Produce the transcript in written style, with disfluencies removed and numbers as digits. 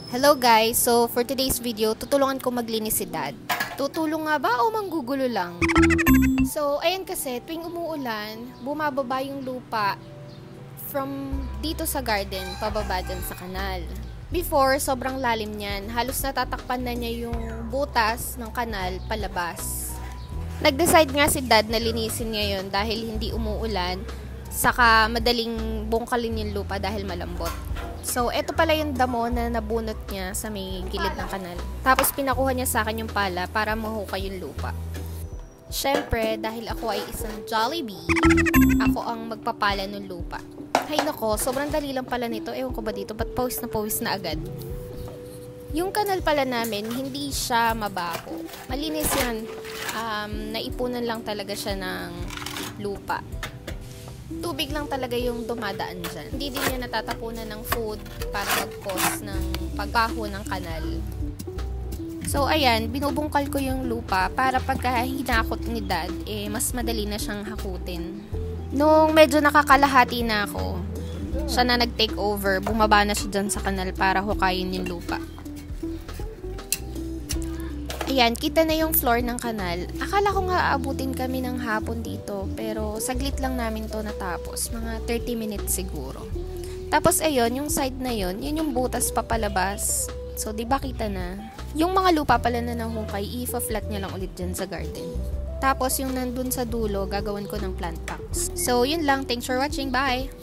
Hello guys! So for today's video, tutulungan ko maglinis si Dad. Tutulong nga ba o manggugulo lang? So ayan kasi, tuwing umuulan, bumababa yung lupa from dito sa garden, pababa dyan sa kanal. Before, sobrang lalim niyan. Halos natatakpan na niya yung butas ng kanal palabas. Nag-decide nga si Dad na linisin ngayon dahil hindi umuulan, saka madaling bungkalin yung lupa dahil malambot. So, eto pala yung damo na nabunot niya sa may gilid ng kanal. Tapos, pinakuha niya sa akin yung pala para mahukay yung lupa. Siyempre, dahil ako ay isang Jollibee, ako ang magpapala ng lupa. Hay nako, sobrang dali lang pala nito. Ewan ko ba dito, ba't pawis na agad? Yung kanal pala namin, hindi siya mabaho. Malinis yan. Naipunan lang talaga siya ng lupa. Tubig lang talaga yung dumadaan dyan. Hindi din niya natatapunan ng food para mag-cause ng pagkaho ng kanal. So, ayan, binubungkal ko yung lupa para pagka hinakot ni Dad, mas madali na siyang hakutin. Nung medyo nakakalahati na ako, siya na nag-take over, bumaba na siya dyan sa kanal para hukayin yung lupa. Ayan, kita na yung floor ng kanal. Akala ko nga aabutin kami ng hapon dito, pero saglit lang namin to natapos. Mga 30 minutes siguro. Tapos ayun, yung side na yun yung butas papalabas. So, di ba kita na? Yung mga lupa pala na nahukay, i-flat niya lang ulit dyan sa garden. Tapos yung nandun sa dulo, gagawin ko ng plant packs. So, yun lang. Thanks for watching. Bye!